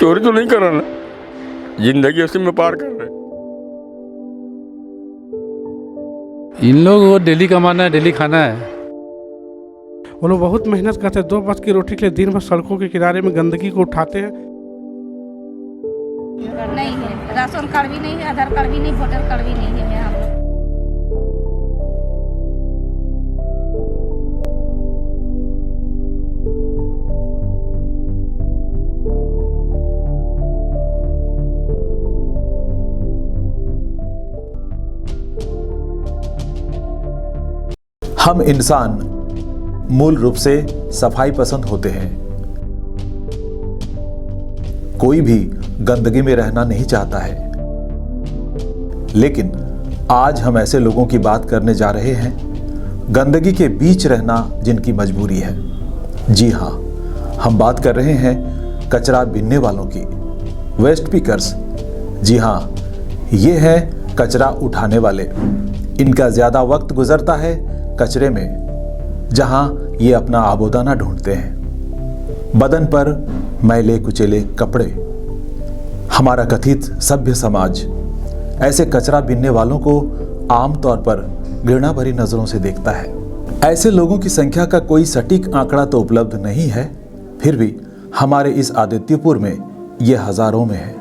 चोरी तो नहीं कर रहा ना, जिंदगी उसी में पार कर रहे। इन लोग वो डेली कमाना है, डेली खाना है। वो लोग बहुत मेहनत करते हैं, 2 वक्त की रोटी के लिए दिन भर सड़कों के किनारे में गंदगी को उठाते हैं। नहीं है, राशन कार्ड भी नहीं है, आधार कार्ड भी नहीं, वोटर कार्ड भी नहीं है यहाँ पर। हम इंसान मूल रूप से सफाई पसंद होते हैं। कोई भी गंदगी में रहना नहीं चाहता है, लेकिन आज हम ऐसे लोगों की बात करने जा रहे हैं गंदगी के बीच रहना जिनकी मजबूरी है। जी हाँ, हम बात कर रहे हैं कचरा बीनने वालों की, वेस्ट पिकर्स। जी हाँ, ये है कचरा उठाने वाले। इनका ज्यादा वक्त गुजरता है कचरे में, जहां ये अपना आबोदाना ढूंढते हैं। बदन पर मैले कुचेले कपड़े। हमारा कथित सभ्य समाज ऐसे कचरा बीनने वालों को आमतौर पर घृणा भरी नजरों से देखता है। ऐसे लोगों की संख्या का कोई सटीक आंकड़ा तो उपलब्ध नहीं है, फिर भी हमारे इस आदित्यपुर में ये हजारों में है।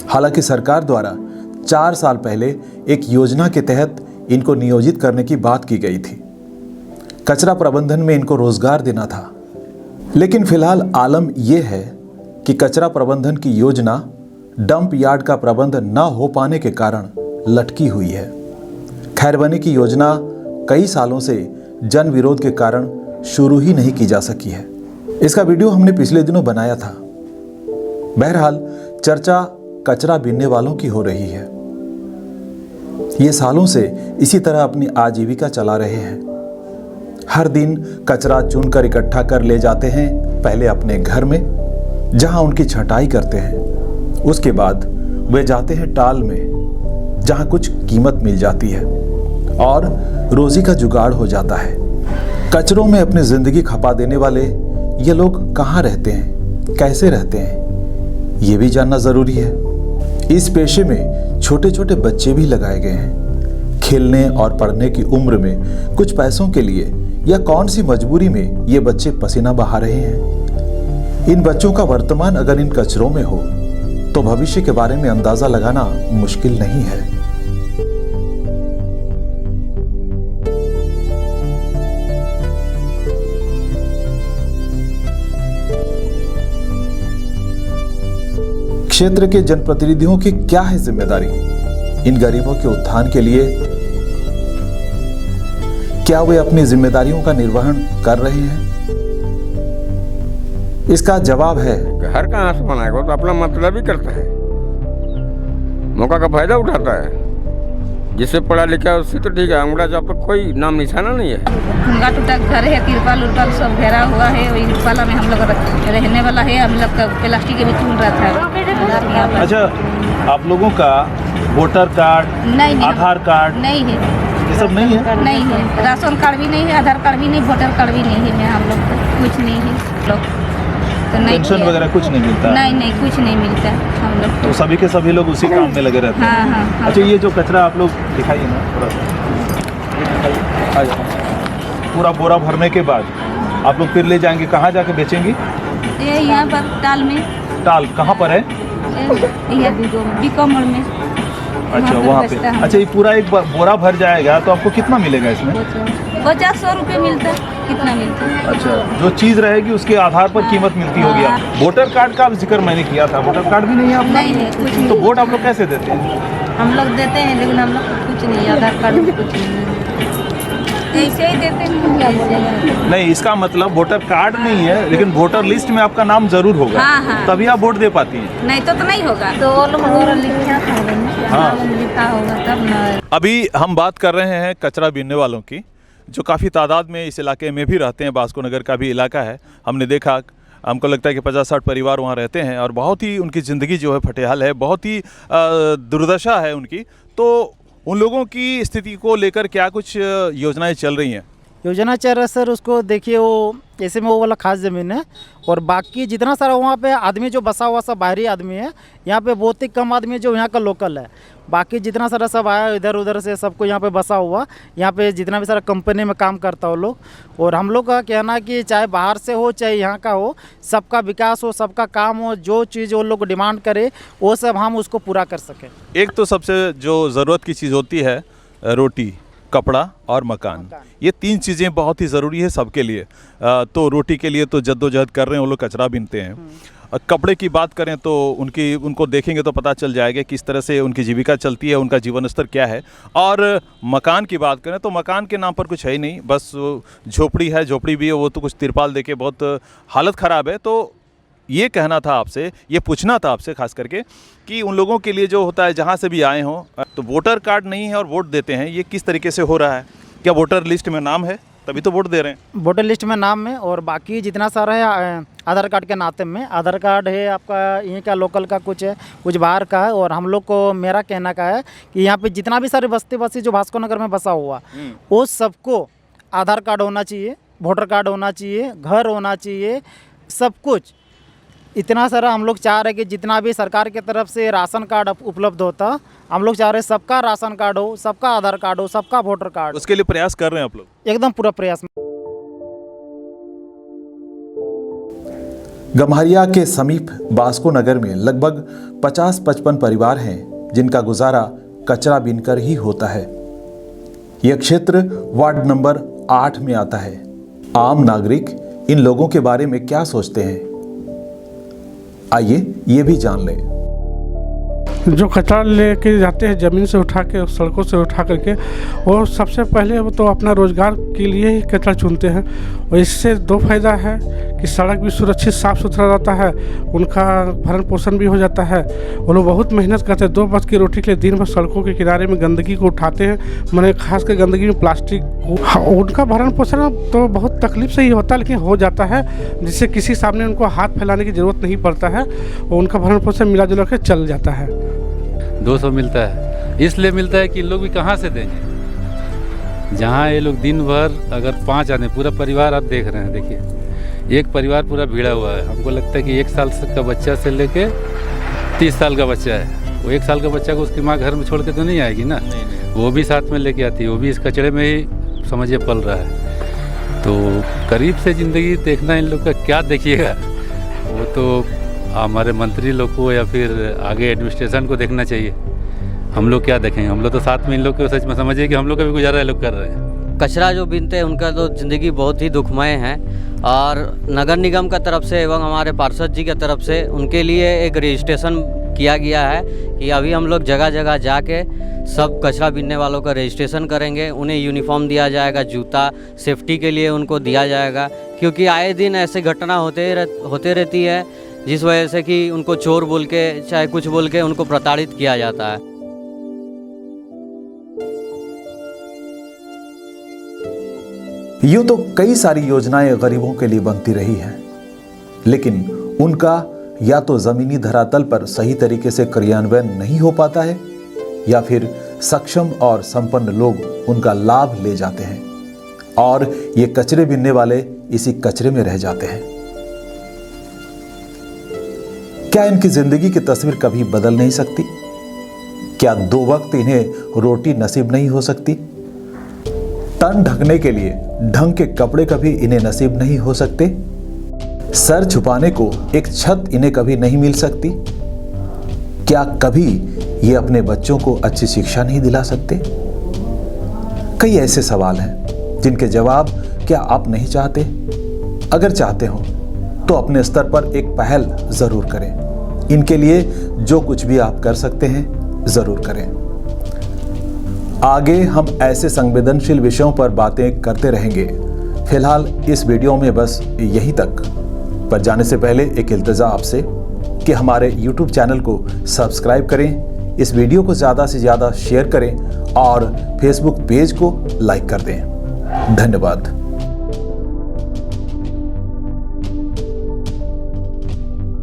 हालांकि सरकार द्वारा 4 साल पहले एक योजना के तहत इनको नियोजित करने की बात की गई थी। कचरा प्रबंधन में इनको रोजगार देना था, लेकिन फिलहाल आलम यह है कि कचरा प्रबंधन की योजना डंप यार्ड का प्रबंध न हो पाने के कारण लटकी हुई है। खैरबनी की योजना कई सालों से जन विरोध के कारण शुरू ही नहीं की जा सकी है। इसका वीडियो हमने पिछले दिनों बनाया था। बहरहाल चर्चा कचरा बीनने वालों की हो रही है। ये सालों से इसी तरह अपनी आजीविका चला रहे हैं। हर दिन कचरा चुनकर इकट्ठा कर ले जाते हैं, पहले अपने घर में जहां उनकी छंटाई करते हैं, उसके बाद वे जाते हैं टाल में जहां कुछ कीमत मिल जाती है और रोजी का जुगाड़ हो जाता है। कचरों में अपनी जिंदगी खपा देने वाले ये लोग कहाँ रहते हैं, कैसे रहते हैं, ये भी जानना जरूरी है। इस पेशे में छोटे छोटे बच्चे भी लगाए गए हैं। खेलने और पढ़ने की उम्र में कुछ पैसों के लिए या कौन सी मजबूरी में ये बच्चे पसीना बहा रहे हैं। इन बच्चों का वर्तमान अगर इन कचरों में हो तो भविष्य के बारे में अंदाजा लगाना मुश्किल नहीं है। क्षेत्र के जनप्रतिनिधियों की क्या है जिम्मेदारी इन गरीबों के उत्थान के लिए? क्या वे अपनी जिम्मेदारियों का निर्वहन कर रहे हैं? इसका जवाब है घर का आंसू बनाएगा तो अपना मतलब ही करता है, मौका का फायदा उठाता है। जिससे पढ़ा लिखा है उससे तो ठीक है, अंगड़ा जब तक कोई नाम निशाना नहीं है। टूटा टूटा घर है, तिरपाल उरपाल सब घेरा हुआ है, वही तिरपाला में हम लोग रहने वाला है। हम लोग का प्लास्टिक भी चुन रहा था। अच्छा, आप लोगों का वोटर कार्ड, नहीं, आधार कार्ड नहीं है, ये सब नहीं है? नहीं है, राशन कार्ड भी नहीं है, आधार कार्ड भी नहीं, वोटर कार्ड भी नहीं है। हम लोग को कुछ नहीं है। लोग तो नहीं, पेंशन वगैरह कुछ नहीं मिलता? नहीं, कुछ नहीं मिलता हम लोग तो सभी के सभी लोग उसी काम में लगे रहते हैं। हाँ। अच्छा, ये जो कचरा आप लोग दिखाइए ना थोड़ा सा, पूरा बोरा भरने के बाद आप लोग फिर ले जाएंगे, कहाँ जाके बेचेंगे? ये यहाँ पर टाल में। टाल कहाँ पर है? बीकॉम मोड़ में। अच्छा, वहाँ पे। अच्छा, ये पूरा एक बोरा भर जाएगा तो आपको कितना मिलेगा इसमें? 50-100 रुपये मिलता है। कितना मिलता है? अच्छा, जो चीज़ रहेगी उसके आधार पर कीमत मिलती होगी। आप वोटर कार्ड का जिक्र मैंने किया था, वोटर कार्ड भी नहीं है आपका? नहीं है, कुछ नहीं। तो वोट आप लोग कैसे देते हैं? हम लोग देते हैं, लेकिन हम लोग को कुछ नहीं, आधार कार्ड में कुछ नहीं, ऐसे ही देते हैं। नहीं, इसका मतलब वोटर कार्ड नहीं है, लेकिन वोटर लिस्ट में आपका नाम जरूर होगा। हाँ। तभी आप वोट दे पाती हैं। नहीं तो नहीं होगा। तो वो लोग लिखा होगा तब ना। अभी हम बात कर रहे हैं कचरा बीनने वालों की, जो काफ़ी तादाद में इस इलाके में भी रहते हैं। बास्को नगर का भी इलाका है। हमने देखा, हमको लगता है कि 50-60 परिवार वहाँ रहते हैं और बहुत ही उनकी ज़िंदगी जो है फटेहाल है, बहुत ही दुर्दशा है उनकी। तो उन लोगों की स्थिति को लेकर क्या कुछ योजनाएं चल रही हैं? योजना चल रहा सर, उसको देखिए वो ऐसे में वो वाला खास ज़मीन है। और बाकी जितना सारा वहाँ पे आदमी जो बसा हुआ सब बाहरी आदमी है, यहाँ पे बहुत ही कम आदमी है जो यहाँ का लोकल है। बाकी जितना सारा सब आया इधर उधर से सबको यहाँ पे बसा हुआ, यहाँ पे जितना भी सारा कंपनी में काम करता हो लोग। और हम लोग का कहना कि चाहे बाहर से हो चाहे यहाँ का हो, सबका विकास हो, सबका काम हो, जो चीज़ वो लोग डिमांड करे वो सब हम उसको पूरा कर सकें। एक तो सबसे जो ज़रूरत की चीज़ होती है रोटी, कपड़ा और मकान, ये 3 चीज़ें बहुत ही ज़रूरी है सबके लिए। तो रोटी के लिए तो जद्दोजहद कर रहे हैं, वो लोग कचरा बीनते हैं। कपड़े की बात करें तो उनको देखेंगे तो पता चल जाएगा किस तरह से उनकी जीविका चलती है, उनका जीवन स्तर क्या है। और मकान की बात करें तो मकान के नाम पर कुछ है ही नहीं, बस झोपड़ी है, झोपड़ी भी है वो तो कुछ तिरपाल देके बहुत हालत ख़राब है। तो ये कहना था आपसे, ये पूछना था आपसे खास करके कि उन लोगों के लिए जो होता है जहाँ से भी आए हों, तो वोटर कार्ड नहीं है और वोट देते हैं, ये किस तरीके से हो रहा है? क्या वोटर लिस्ट में नाम है तभी तो वोट दे रहे हैं? वोटर लिस्ट में नाम है और बाकी जितना सारा है आधार कार्ड के नाते में। आधार कार्ड है आपका यहीं का लोकल का, कुछ है कुछ बाहर का है। और हम लोग को मेरा कहना का है कि यहाँ पे जितना भी सारे बस्ती जो भास्कर नगर में बसा हुआ, वो सबको आधार कार्ड होना चाहिए, वोटर कार्ड होना चाहिए, घर होना चाहिए, सब कुछ। इतना सारा हम लोग चाह रहे हैं कि जितना भी सरकार की तरफ से राशन कार्ड उपलब्ध होता, हम लोग चाह रहे हैं सबका राशन कार्ड हो, सबका आधार कार्ड हो, सबका वोटर कार्ड। उसके लिए प्रयास कर रहे हैं आप लोग? एकदम पूरा प्रयास। गम्हरिया के समीप बास्को नगर में लगभग 50-55 परिवार हैं जिनका गुजारा कचरा बीनकर ही होता है। यह क्षेत्र वार्ड नंबर 8 में आता है। आम नागरिक इन लोगों के बारे में क्या सोचते हैं, आइए ये भी जान लें। जो कचरा लेके जाते हैं ज़मीन से उठा के, सड़कों से उठा करके, और सबसे पहले वो तो अपना रोज़गार के लिए ही कचरा चुनते हैं। और इससे 2 फायदा है कि सड़क भी सुरक्षित साफ़ सुथरा रहता है, उनका भरण पोषण भी हो जाता है। वो लोग बहुत मेहनत करते हैं, 2 वक्त की रोटी के लिए दिन भर सड़कों के किनारे में गंदगी को उठाते हैं, मैंने खास कर गंदगी में प्लास्टिक को। उनका भरण पोषण तो बहुत तकलीफ से ही होता है, लेकिन हो जाता है, जिससे किसी सामने उनको हाथ फैलाने की ज़रूरत नहीं पड़ता है और उनका भरण पोषण मिला जुला के चल जाता है। 200 मिलता है, इसलिए मिलता है कि लोग भी कहाँ से देंगे। जहाँ ये लोग दिन भर अगर 5 आदमी, पूरा परिवार आप देख रहे हैं, देखिए एक परिवार पूरा भिड़ा हुआ है। हमको लगता है कि 1 साल का बच्चा से लेके 30 साल का बच्चा है, वो 1 साल का बच्चा को उसकी माँ घर में छोड़ के तो नहीं आएगी ना, वो भी साथ में लेके आती है, वो भी इस कचड़े में ही समझिए पल रहा है। तो करीब से ज़िंदगी देखना इन लोग का क्या देखिएगा, वो तो हमारे मंत्री लोग को या फिर आगे एडमिनिस्ट्रेशन को देखना चाहिए। हम लोग क्या देखेंगे, हम लोग तो साथ में इन लोग को सच में समझिए कि हम लोग का भी गुजारा ये लोग कर रहे हैं। कचरा जो बीनते हैं उनका तो ज़िंदगी बहुत ही दुखमय है। और नगर निगम का तरफ से एवं हमारे पार्षद जी की तरफ से उनके लिए एक रजिस्ट्रेशन किया गया है कि अभी हम लोग जगह जगह जाके सब कचरा बीनने वालों का रजिस्ट्रेशन करेंगे। उन्हें यूनिफॉर्म दिया जाएगा, जूता सेफ्टी के लिए उनको दिया जाएगा, क्योंकि आए दिन ऐसे घटना होते रहती है जिस वजह से कि उनको चोर बोल के चाहे कुछ बोल के उनको प्रताड़ित किया जाता है। यूं तो कई सारी योजनाएं गरीबों के लिए बनती रही हैं, लेकिन उनका या तो जमीनी धरातल पर सही तरीके से क्रियान्वयन नहीं हो पाता है, या फिर सक्षम और संपन्न लोग उनका लाभ ले जाते हैं और ये कचरे बीनने वाले इसी कचरे में रह जाते हैं। क्या इनकी जिंदगी की तस्वीर कभी बदल नहीं सकती? क्या 2 वक्त इन्हें रोटी नसीब नहीं हो सकती? तन ढकने के लिए ढंग के कपड़े कभी इन्हें नसीब नहीं हो सकते? सर छुपाने को एक छत इन्हें कभी नहीं मिल सकती? क्या कभी ये अपने बच्चों को अच्छी शिक्षा नहीं दिला सकते? कई ऐसे सवाल हैं जिनके जवाब क्या आप नहीं चाहते? अगर चाहते हो तो अपने स्तर पर एक पहल जरूर करें। इनके लिए जो कुछ भी आप कर सकते हैं जरूर करें। आगे हम ऐसे संवेदनशील विषयों पर बातें करते रहेंगे। फिलहाल इस वीडियो में बस यहीं तक। पर जाने से पहले एक इल्तिजा आपसे कि हमारे YouTube चैनल को सब्सक्राइब करें, इस वीडियो को ज़्यादा से ज़्यादा शेयर करें और Facebook पेज को लाइक कर दें। धन्यवाद।